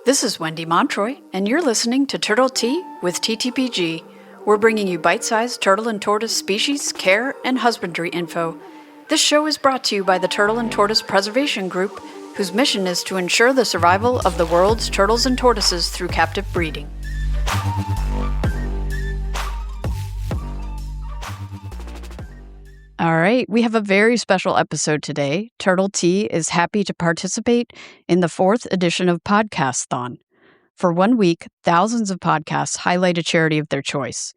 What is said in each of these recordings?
This is Wendy Montroy, and you're listening to Turtle Tea with TTPG. We're bringing you bite-sized turtle and tortoise species, care, and husbandry info. This show is brought to you by the Turtle and Tortoise Preservation Group, whose mission is to ensure the survival of the world's turtles and tortoises through captive breeding. All right, we have a very special episode today. Turtle Tea is happy to participate in the 4th edition of Podcast-thon. For 1 week, thousands of podcasts highlight a charity of their choice.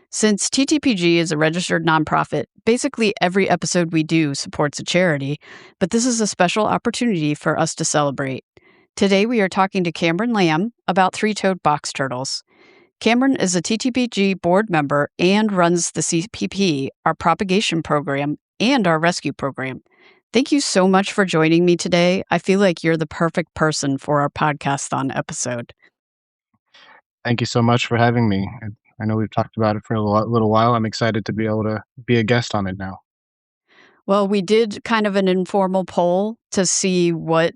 Since TTPG is a registered nonprofit, basically every episode we do supports a charity, but this is a special opportunity for us to celebrate. Today we are talking to Cameron Lamb about three-toed box turtles. Cameron is a TTPG board member and runs the CPP, our propagation program, and our rescue program. Thank you so much for joining me today. I feel like you're the perfect person for our podcast-thon episode. Thank you so much for having me. I know we've talked about it for a little while. I'm excited to be able to be a guest on it now. Well, we did kind of an informal poll to see what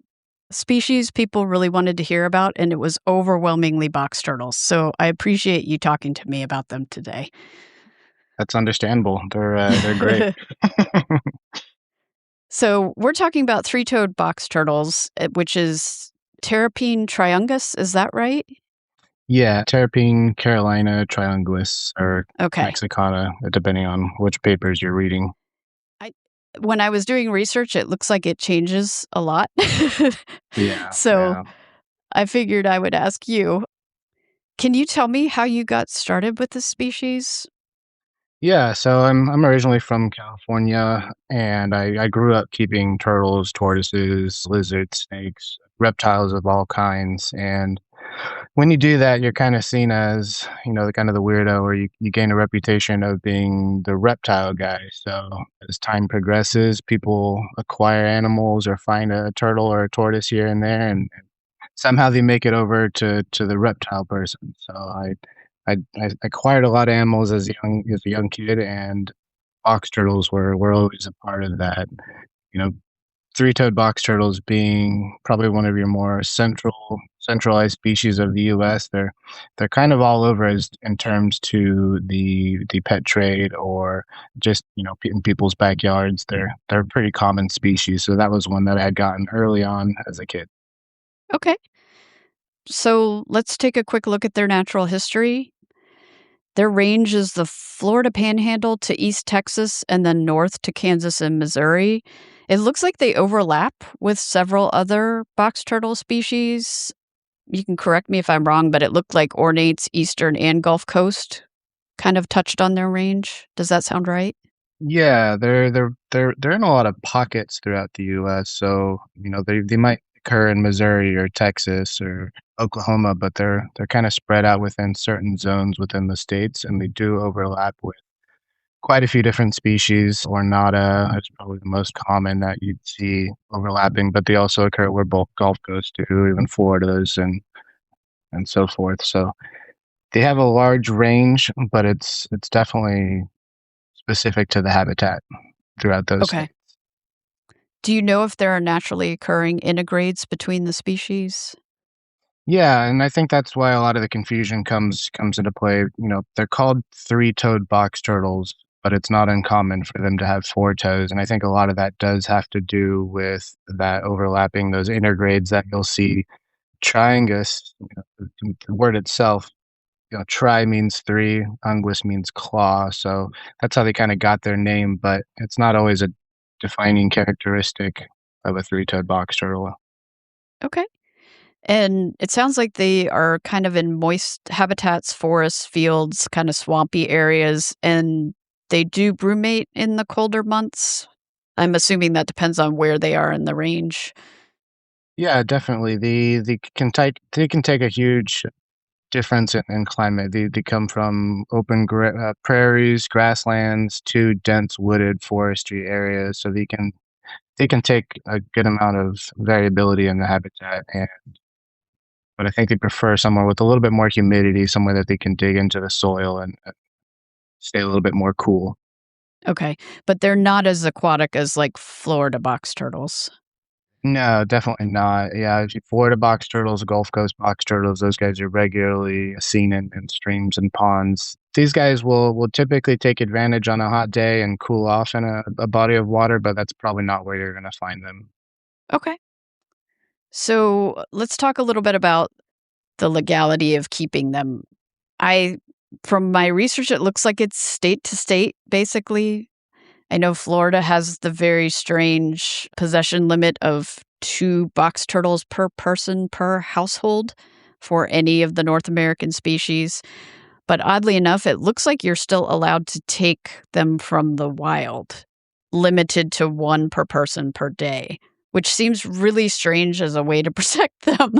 species people really wanted to hear about, and it was overwhelmingly box turtles. So I appreciate you talking to me about them today. That's understandable. They're great. So we're talking about three-toed box turtles, which is Terrapene triungus. Is that right? Yeah, Terrapene, Carolina, Triungulis, or Mexicana, depending on which papers you're reading. When I was doing research, it looks like it changes a lot. So I figured I would ask you, can you tell me how you got started with this species? Yeah, so I'm originally from California, and I grew up keeping turtles, tortoises, lizards, snakes, reptiles of all kinds. And when you do that, you're kind of seen as, the kind of the weirdo, or you gain a reputation of being the reptile guy. So as time progresses, people acquire animals or find a turtle or a tortoise here and there, and somehow they make it over to the reptile person. So I acquired a lot of animals as a young kid, and box turtles were always a part of that. Three-toed box turtles being probably one of your more centralized species of the U.S. They're kind of all over in terms to the pet trade, or just in people's backyards. They're a pretty common species. So that was one that I had gotten early on as a kid. Okay. So let's take a quick look at their natural history. Their range is the Florida Panhandle to East Texas and then north to Kansas and Missouri. It looks like they overlap with several other box turtle species. You can correct me if I'm wrong, but it looked like ornates, eastern, and Gulf Coast kind of touched on their range. Does that sound right? Yeah, they're in a lot of pockets throughout the U.S. So they might occur in Missouri or Texas or Oklahoma, but they're kind of spread out within certain zones within the states, and they do overlap with quite a few different species. Ornata is probably the most common that you'd see overlapping, but they also occur where both Gulf Coast do, even Florida's and so forth. So they have a large range, but it's definitely specific to the habitat throughout those states. Do you know if there are naturally occurring intergrades between the species? Yeah, and I think that's why a lot of the confusion comes into play. They're called three-toed box turtles, but it's not uncommon for them to have 4 toes. And I think a lot of that does have to do with that overlapping, those intergrades that you'll see. Triungus, the word itself, tri means 3, unguis means claw. So that's how they kind of got their name, but it's not always a defining characteristic of a three-toed box turtle. Okay. And it sounds like they are kind of in moist habitats, forests, fields, kind of swampy areas, and they do brumate in the colder months. I'm assuming that depends on where they are in the range. Yeah, definitely. They can take a huge difference in climate. They come from open prairies, grasslands to dense wooded forestry areas, so they can take a good amount of variability in the habitat. But I think they prefer somewhere with a little bit more humidity, somewhere that they can dig into the soil and stay a little bit more cool. Okay, but they're not as aquatic as like Florida box turtles. No, definitely not. Yeah, Florida box turtles, Gulf Coast box turtles, those guys are regularly seen in streams and ponds. These guys will typically take advantage on a hot day and cool off in a body of water, but that's probably not where you're going to find them. Okay. So let's talk a little bit about the legality of keeping them. I, from my research, it looks like it's state to state, basically. I know Florida has the very strange possession limit of 2 box turtles per person per household for any of the North American species. But oddly enough, it looks like you're still allowed to take them from the wild, limited to 1 per person per day, which seems really strange as a way to protect them.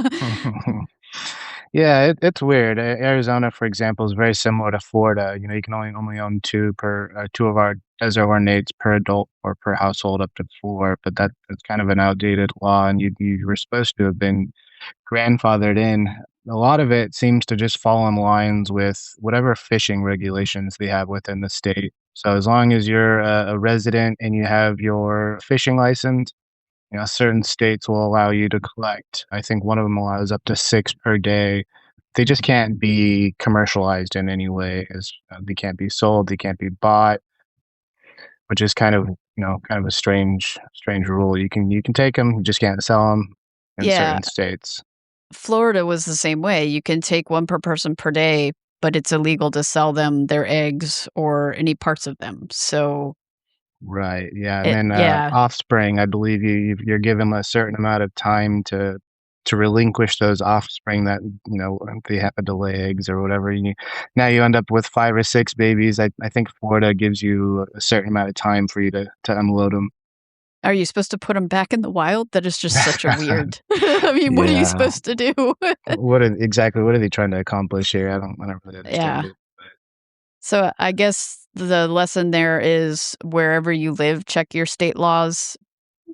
Yeah, it's weird. Arizona, for example, is very similar to Florida. You know, you can only own two of our desert ornates per adult or per household up to 4, but that's kind of an outdated law, and you were supposed to have been grandfathered in. A lot of it seems to just fall in lines with whatever fishing regulations they have within the state. So as long as you're a resident and you have your fishing license, you know, certain states will allow you to collect. I think one of them allows up to 6 per day. They just can't be commercialized in any way, as they can't be sold, they can't be bought, which is kind of, kind of a strange rule. You can take them, you just can't sell them in Yeah, certain states. Florida was the same way. You can take 1 per person per day, but it's illegal to sell them their eggs or any parts of them. So Right, yeah, and then, yeah, offspring, I believe you're given a certain amount of time to relinquish those offspring that, they happen to lay eggs or whatever, now you end up with 5 or 6 babies. I think Florida gives you a certain amount of time for you to unload them. are you supposed to put them back in the wild? That is just such a weird I mean, what are you Yeah. supposed to do? What are they trying to accomplish here? I don't really understand Yeah. it, but So I guess the lesson there is wherever you live, check your state laws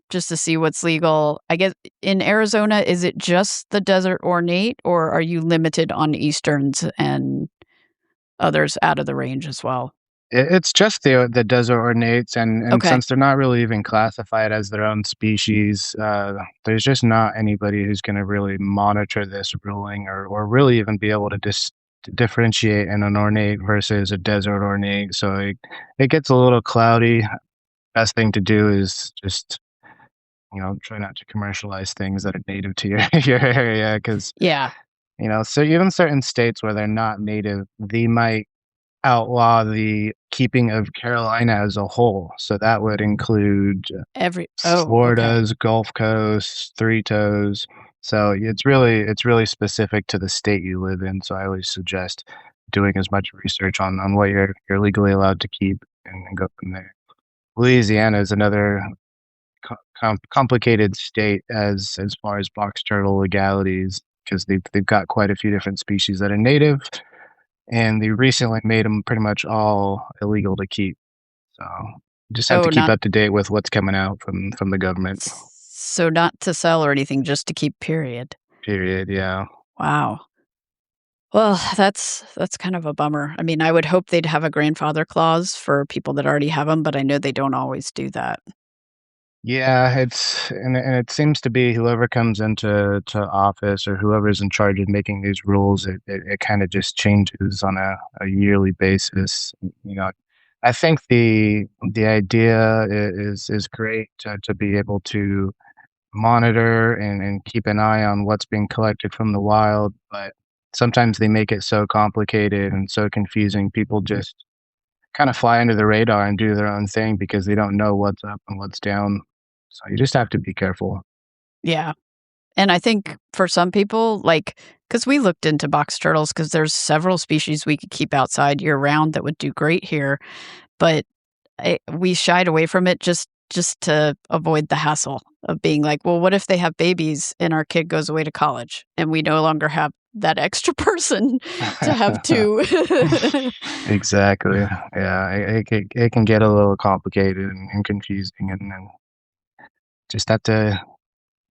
just to see what's legal. I guess in Arizona, is it just the desert ornate, or are you limited on easterns and others out of the range as well? it's just the desert ornates, and Okay. since they're not really even classified as their own species, there's just not anybody who's gonna really monitor this ruling or really even be able to differentiate an ornate versus a desert ornate, so it gets a little cloudy. Best thing to do is just, try not to commercialize things that are native to your your area, because Yeah. so even certain states where they're not native, they might outlaw the keeping of Carolina as a whole. So that would include Okay. Florida's Gulf Coast, Three Toes. So it's really specific to the state you live in. So I always suggest doing as much research on what you're legally allowed to keep and go from there. Louisiana is another complicated state as far as box turtle legalities, because they've got quite a few different species that are native, and they recently made them pretty much all illegal to keep. So you just have to Oh, keep not up to date with what's coming out from the government. so not to sell or anything, just to keep, period. Period. Yeah. Wow. Well, that's kind of a bummer. I mean, I would hope they'd have a grandfather clause for people that already have them, but I know they don't always do that. Yeah, and it seems to be whoever comes into office or whoever's in charge of making these rules, it kind of just changes on a yearly basis. You know, I think the idea is great to be able to monitor and keep an eye on what's being collected from the wild, but sometimes they make it so complicated and so confusing. People just kind of fly under the radar and do their own thing because they don't know what's up and what's down. So you just have to be careful. Yeah. And I think for some people, like, because we looked into box turtles, because there's several species we could keep outside year round that would do great here, but we shied away from it just to avoid the hassle of being like, well, what if they have babies and our kid goes away to college and we no longer have that extra person to have to. Exactly. Yeah, it can get a little complicated and confusing, and just have to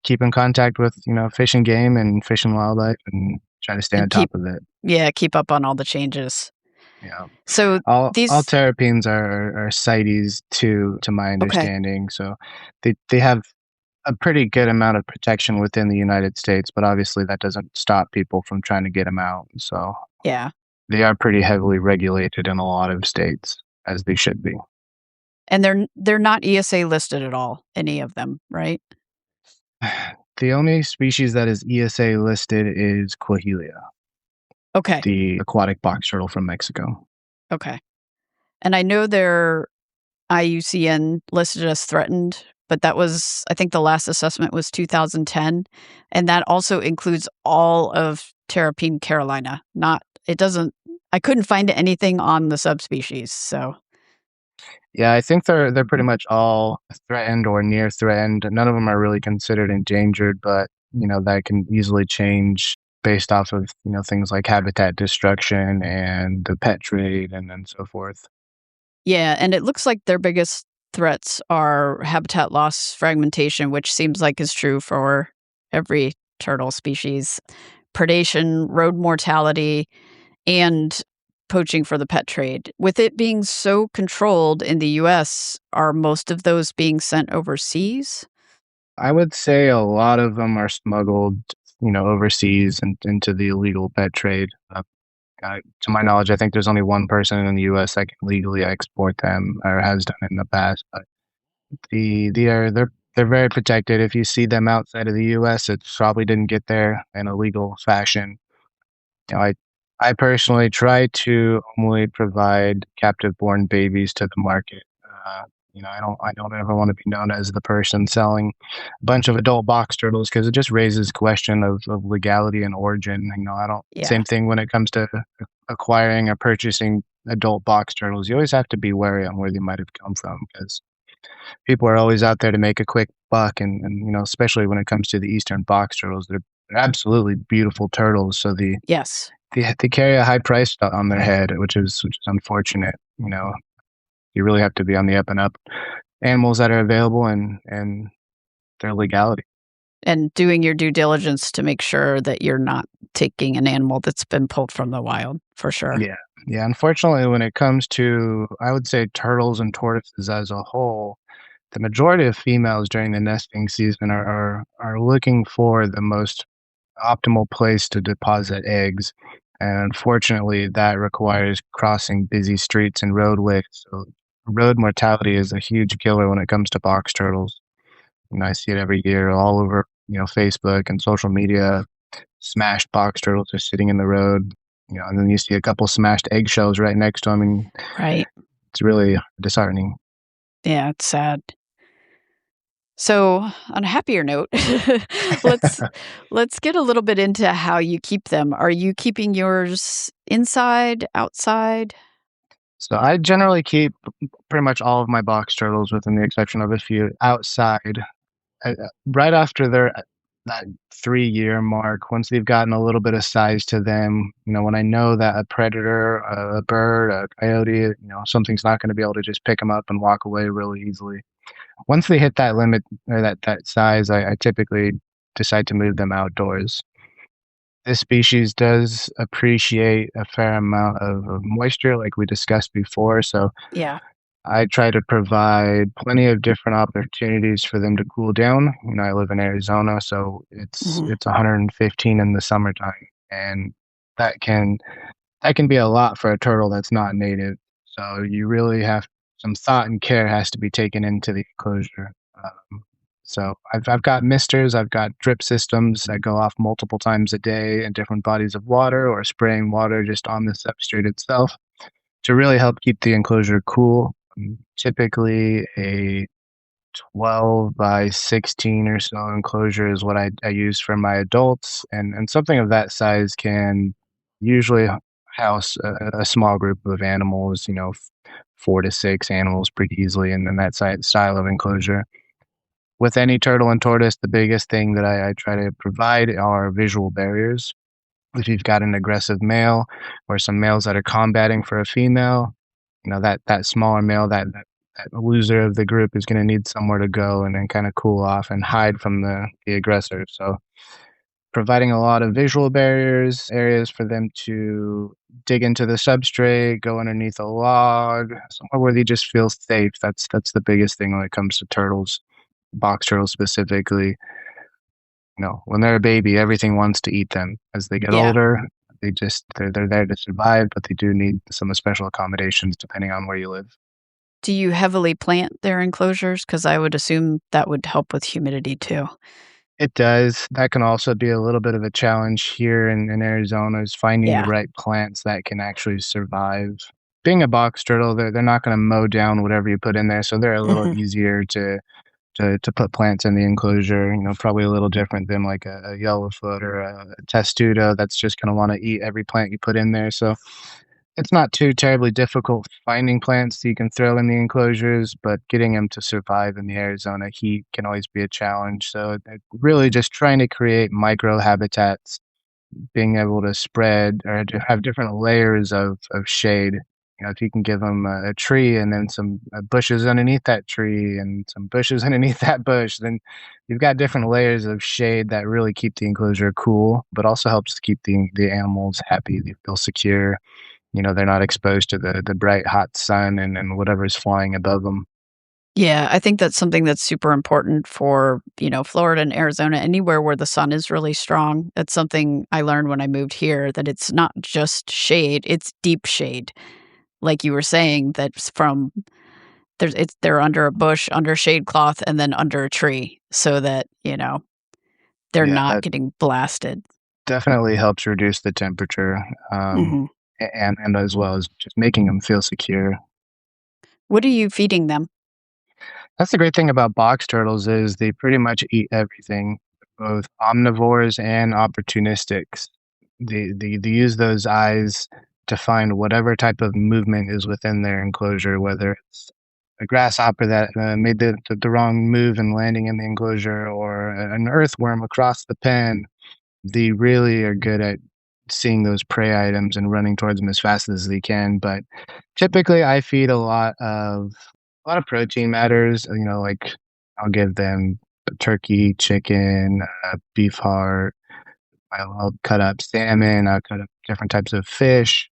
keep in contact with, fish and game and fish and wildlife and try to stay And on top of it. keep up on all the changes. Yeah. So All these terrapins are CITES too, to my okay. understanding. So they have a pretty good amount of protection within the United States, but obviously that doesn't stop people from trying to get them out. So Yeah. they are pretty heavily regulated in a lot of states, as they should be. And they're not ESA listed at all, any of them, right? The only species that is ESA listed is Coahuila, Okay. the aquatic box turtle from Mexico. Okay. And I know they're IUCN listed as threatened, but that was, I think the last assessment was 2010. And that also includes all of Terrapene Carolina. Not, it doesn't, I couldn't find anything on the subspecies. So, Yeah, I think they're pretty much all threatened or near threatened. None of them are really considered endangered, but that can easily change based off of things like habitat destruction and the pet trade and so forth. yeah. And it looks like their biggest threats are habitat loss, fragmentation, which seems like is true for every turtle species, predation, road mortality, and poaching for the pet trade. With it being so controlled in the US, are most of those being sent overseas? I would say a lot of them are smuggled, overseas and into the illegal pet trade. To my knowledge, I think there's only one person in the U.S. that can legally export them or has done it in the past. But they're very protected. If you see them outside of the U.S., it probably didn't get there in a legal fashion. You know, I personally try to only provide captive-born babies to the market. I don't ever want to be known as the person selling a bunch of adult box turtles because it just raises question of legality and origin. I don't. Yeah. Same thing when it comes to acquiring or purchasing adult box turtles. You always have to be wary on where they might have come from because people are always out there to make a quick buck, and especially when it comes to the eastern box turtles, they're absolutely beautiful turtles. So Yes. they carry a high price on their head, which is unfortunate. You really have to be on the up and up. Animals that are available and their legality. And doing your due diligence to make sure that you're not taking an animal that's been pulled from the wild, for sure. Yeah. Yeah, unfortunately, when it comes to, I would say, turtles and tortoises as a whole, the majority of females during the nesting season are looking for the most optimal place to deposit eggs. And unfortunately, that requires crossing busy streets and roadways. So road mortality is a huge killer when it comes to box turtles. I see it every year all over, Facebook and social media. Smashed box turtles are sitting in the road, and then you see a couple smashed eggshells right next to them, and Right. it's really disheartening. Yeah, it's sad. So, on a happier note, let's let's get a little bit into how you keep them. Are you keeping yours inside, outside? So I generally keep pretty much all of my box turtles, within the exception of a few, outside. Right after they're at that 3-year mark, once they've gotten a little bit of size to them, when I know that a predator, a bird, a coyote, something's not going to be able to just pick them up and walk away really easily. Once they hit that limit or that size, I typically decide to move them outdoors. This species does appreciate a fair amount of moisture, like we discussed before. So Yeah. I try to provide plenty of different opportunities for them to cool down. I live in Arizona, so it's Mhm. it's 115 in the summertime, and that can that can be a lot for a turtle that's not native. So you really have some thought and care has to be taken into the enclosure. So I've got misters, I've got drip systems that go off multiple times a day in different bodies of water, or spraying water just on the substrate itself to really help keep the enclosure cool. Typically, a 12 by 16 or so enclosure is what I use for my adults, and something of that size can usually house a small group of animals, 4 to 6 animals pretty easily in that style of enclosure. With any turtle and tortoise, the biggest thing that I try to provide are visual barriers. If you've got an aggressive male or some males that are combating for a female, that smaller male, that loser of the group is going to need somewhere to go and then kind of cool off and hide from the aggressor. So providing a lot of visual barriers, areas for them to dig into the substrate, go underneath a log, somewhere where they just feel safe. That's the biggest thing when it comes to turtles. box turtles specifically, when they're a baby, everything wants to eat them. As they get Yeah. older, they're there to survive, but they do need some special accommodations depending on where you live. Do you heavily plant their enclosures? Because I would assume that would help with humidity too. It does. That can also be a little bit of a challenge here in Arizona is finding the Yeah. right plants that can actually survive. Being a box turtle, they're not going to mow down whatever you put in there, so they're a little Mhm. easier to put plants in the enclosure. Probably a little different than like a yellowfoot or a testudo that's just going to want to eat every plant you put in there. So it's not too terribly difficult finding plants that you can throw in the enclosures, but getting them to survive in the Arizona heat can always be a challenge. So really just trying to create micro habitats, being able to spread or to have different layers of shade. If you can give them a tree and then some bushes underneath that tree and some bushes underneath that bush, then you've got different layers of shade that really keep the enclosure cool, but also helps to keep the animals happy. They feel secure. They're not exposed to the bright hot sun and whatever's flying above them. Yeah, I think that's something that's super important for, Florida and Arizona, anywhere where the sun is really strong. That's something I learned when I moved here, that it's not just shade, it's deep shade. Like you were saying, that's from they're under a bush, under shade cloth, and then under a tree so that, they're Yeah, not that getting blasted. definitely helps reduce the temperature, Mhm. and as well as just making them feel secure. What are you feeding them? That's the great thing about box turtles is they pretty much eat everything, both omnivores and opportunistics. They use those eyes to find whatever type of movement is within their enclosure, whether it's a grasshopper that made the wrong move and landing in the enclosure, or an earthworm across the pen. They really are good at seeing those prey items and running towards them as fast as they can. But typically, I feed a lot of protein matters. Like I'll give them turkey, chicken, beef heart. I'll cut up salmon. I'll cut up different types of fish,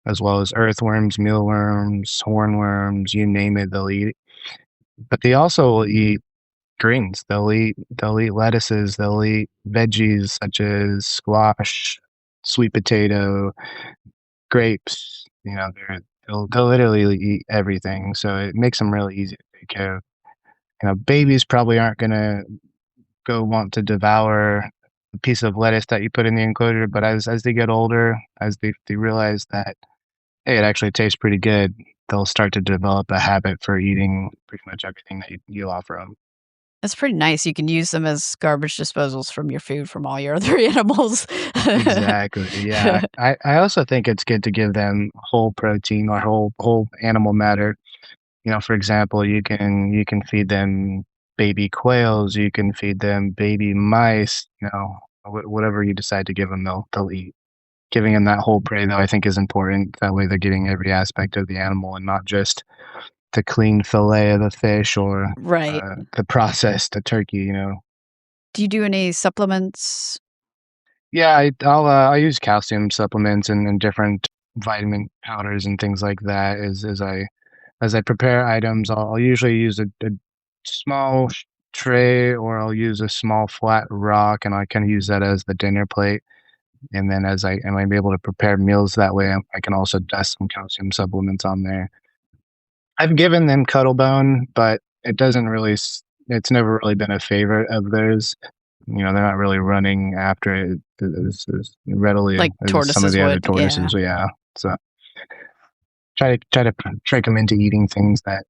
as well as earthworms, mealworms, hornworms. You name it, they'll eat. But they also will eat greens. They'll eat lettuces. They'll eat veggies such as squash, sweet potato, grapes. They'll literally eat everything. So it makes them really easy to take care of. Babies probably aren't gonna go want to devour a piece of lettuce that you put in the enclosure, but as they get older, as they realize that, hey, it actually tastes pretty good, they'll start to develop a habit for eating pretty much everything that you offer them. That's pretty nice. You can use them as garbage disposals from your food from all your other animals. Exactly, yeah. I also think it's good to give them whole protein or whole animal matter. For example, you can feed them baby quails, you can feed them baby mice, whatever you decide to give them, they'll eat. Giving them that whole prey, though, I think is important. That way they're getting every aspect of the animal and not just the clean fillet of the fish or, Right. the processed turkey. Do you do any supplements? Yeah, I use calcium supplements and different vitamin powders and things like that as I prepare items. I'll usually use a small tray, or I'll use a small flat rock, and I kinda use that as the dinner plate. And then as I'm able to prepare meals that way, I can also dust some calcium supplements on there. I've given them Cuttlebone, but it's never really been a favorite of theirs. They're not really running after it as readily Like as some of tortoises the other would? Yeah. tortoises, yeah. So, try to trick them into eating things that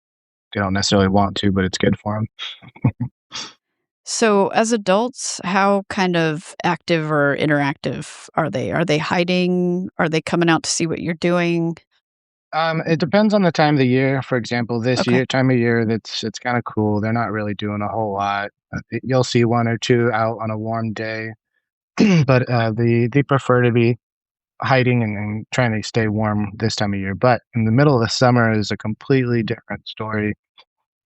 they don't necessarily want to, but it's good for them. So, as adults, how kind of active or interactive are they? Are they hiding? Are they coming out to see what you're doing? It depends on the time of the year. For example, this Okay. year time of year, it's kinda cool. They're not really doing a whole lot. You'll see 1 or 2 out on a warm day, but, they prefer to be hiding and trying to stay warm this time of year. But in the middle of the summer is a completely different story.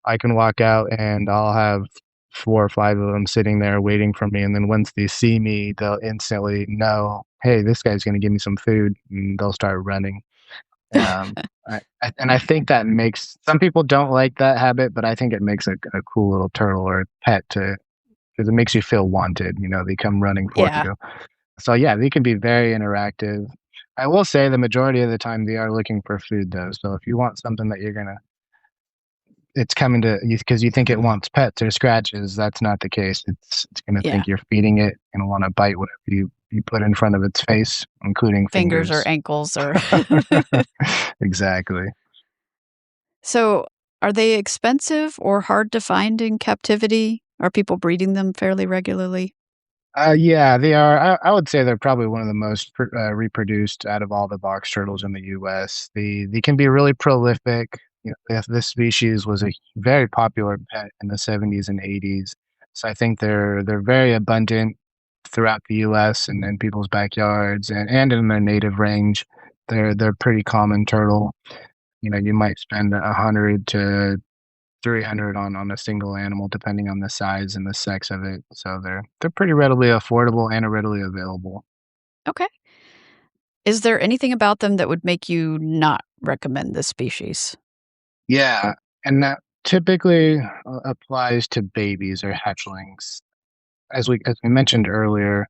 I can walk out and I'll have 4 or 5 of them sitting there waiting for me, and then once they see me, they'll instantly know, "Hey, this guy's gonna give me some food," and they'll start running. And I think that makes some people don't like that habit, but I think it makes a cool little turtle or a pet to because it makes you feel wanted. They come running for Yeah. you. So yeah, they can be very interactive. I will say the majority of the time they are looking for food though. So if you want something that it's coming to you because you think it wants pets or scratches, that's not the case. It's gonna Yeah. think you're feeding it and want to bite whatever you put in front of its face, including Fingers or fingers. ankles or Exactly. So, are they expensive or hard to find in captivity? Are people breeding them fairly regularly? Yeah, they are. I would say they're probably one of the most reproduced out of all the box turtles in the U.S. They can be really prolific. This species was a very popular pet in the 70s and 80s. So I think they're very abundant throughout the U.S. and in people's backyards and in their native range. They're pretty common turtle. You might spend 100 to 300 on a single animal depending on the size and the sex of it. So they're pretty readily affordable and readily available. Okay. Is there anything about them that would make you not recommend this species? Yeah, and that typically applies to babies or hatchlings. As we mentioned earlier,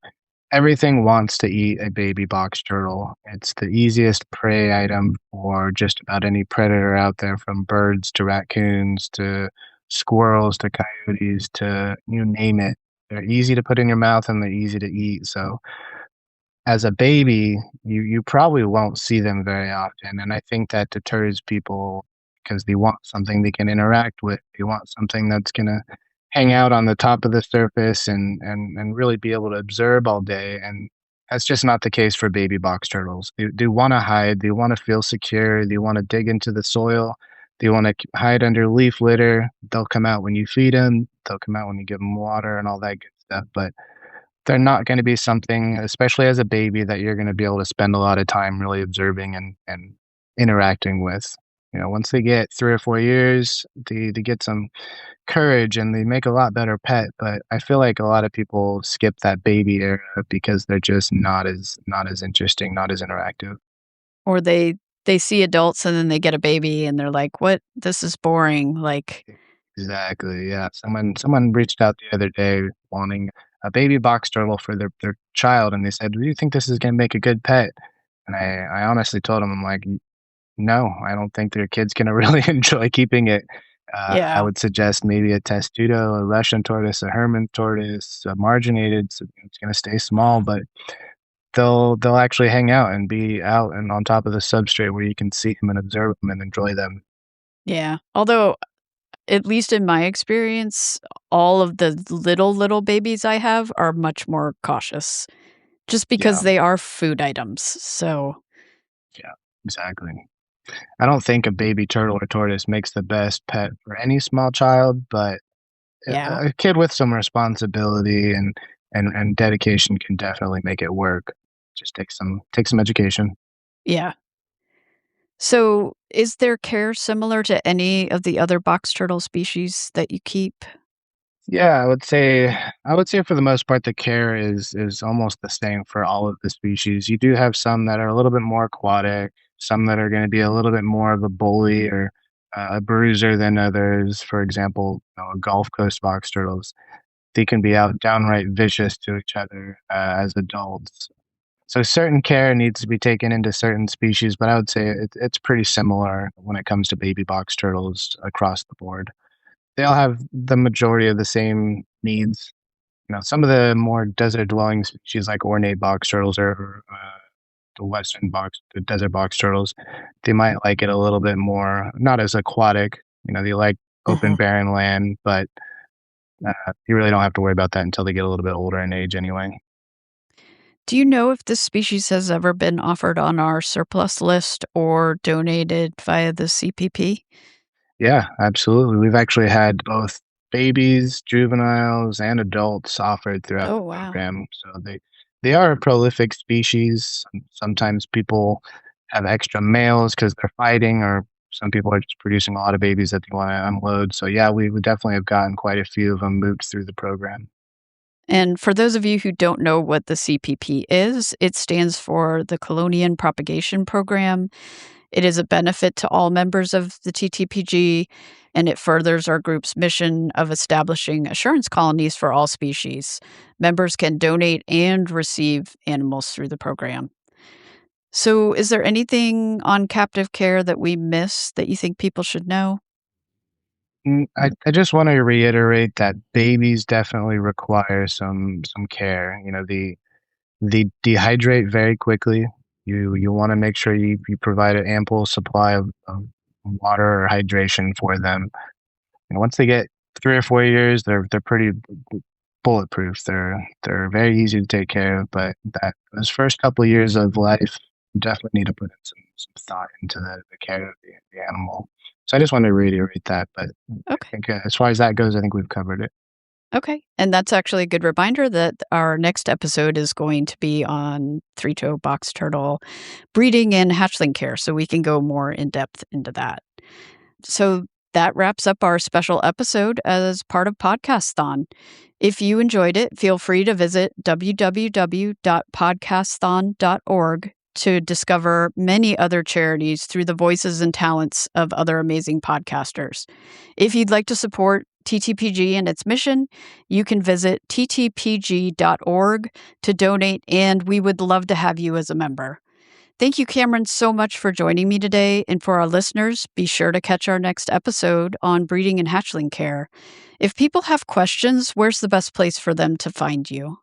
everything wants to eat a baby box turtle. It's the easiest prey item for just about any predator out there, from birds to raccoons to squirrels to coyotes to you name it. They're easy to put in your mouth and they're easy to eat. So as a baby, you probably won't see them very often, and I think that deters people because they want something they can interact with. They want something that's gonna hang out on the top of the surface and really be able to observe all day, and that's just not the case for baby box turtles. They wanna hide, they wanna feel secure, they wanna dig into the soil, they wanna hide under leaf litter. They'll come out when you feed them, they'll come out when you give them water and all that good stuff, but they're not gonna be something, especially as a baby, that you're gonna be able to spend a lot of time really observing and interacting with. Once they get 3 or 4 years, they get some courage and they make a lot better pet, but I feel like a lot of people skip that baby era because they're just not as interesting, not as interactive. Or they see adults and then they get a baby and they're like, "What? This is boring." Like, Exactly, yeah. Someone reached out the other day wanting a baby box turtle for their child, and they said, "Do you think this is gonna make a good pet?" And I honestly told them, I'm like, no, I don't think their kid's gonna really enjoy keeping it. I yeah. would suggest maybe a testudo, a Russian tortoise, a Herman tortoise, a marginated, so it's gonna stay small, but they'll actually hang out and be out and on top of the substrate where you can see them and observe them and enjoy them. Yeah. Although, at least in my experience, all of the little babies I have are much more cautious just because Yeah, they are food items. So, yeah, exactly. I don't think a baby turtle or tortoise makes the best pet for any small child, but yeah. a kid with some responsibility and dedication can definitely make it work. Just take some education. Yeah. So, is their care similar to any of the other box turtle species that you keep? Yeah, I would say for the most part the care is almost the same for all of the species. You do have some that are a little bit more aquatic, some that are going to be a little bit more of a bully or a bruiser than others. For example, Gulf Coast box turtles, they can be out downright vicious to each other as adults. So certain care needs to be taken into certain species, but I would say it's pretty similar when it comes to baby box turtles across the board. They all have the majority of the same needs. Some of the more desert dwelling species like ornate box turtles or the desert box turtles, they might like it a little bit more, not as aquatic. They like open Uh-huh. barren land, but you really don't have to worry about that until they get a little bit older in age anyway. Do you know if this species has ever been offered on our surplus list or donated via the CPP? Yeah, absolutely. We've actually had both babies, juveniles, and adults offered throughout Oh, the wow. program. So they are a prolific species. Sometimes people have extra males because they're fighting, or some people are just producing a lot of babies that they want to unload. So yeah, we would definitely have gotten quite a few of them moved through the program. And for those of you who don't know what the CPP is, it stands for the Chelonian Propagation Program. It is a benefit to all members of the TTPG, and it furthers our group's mission of establishing assurance colonies for all species. Members can donate and receive animals through the program. So, is there anything on captive care that we missed that you think people should know? I just want to reiterate that babies definitely require some care. They dehydrate very quickly. You want to make sure you provide an ample supply of water or hydration for them. And once they get 3 or 4 years, they're pretty bulletproof. They're very easy to take care of, but that those first couple of years of life, you definitely need to put in some thought into the care of the animal. So I just wanted to reiterate that, but I Okay. think as far as that goes, I think we've covered it. Okay. And that's actually a good reminder that our next episode is going to be on three-toed box turtle breeding and hatchling care, so we can go more in depth into that. So that wraps up our special episode as part of Podcasthon. If you enjoyed it, feel free to visit www.podcasthon.org to discover many other charities through the voices and talents of other amazing podcasters. If you'd like to support TTPG and its mission, you can visit ttpg.org to donate, and we would love to have you as a member. Thank you, Cameron, so much for joining me today. And for our listeners, be sure to catch our next episode on breeding and hatchling care. If people have questions, where's the best place for them to find you?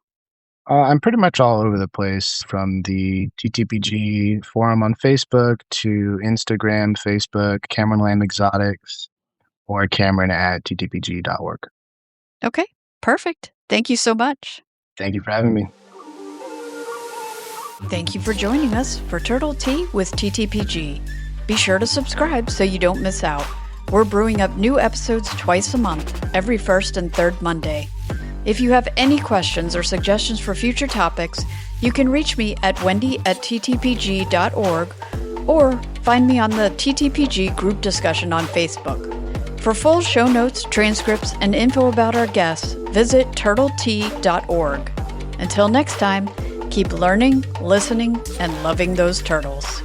I'm pretty much all over the place, from the TTPG forum on Facebook to Instagram, Facebook, Cameron Lamb Exotics, or Cameron at ttpg.org. Okay, perfect. Thank you so much. Thank you for having me. Thank you for joining us for Turtle Tea with TTPG. Be sure to subscribe so you don't miss out. We're brewing up new episodes twice a month, every first and third Monday. If you have any questions or suggestions for future topics, you can reach me at wendy@ttpg.org or find me on the TTPG group discussion on Facebook. For full show notes, transcripts, and info about our guests, visit turtletea.org. Until next time, keep learning, listening, and loving those turtles.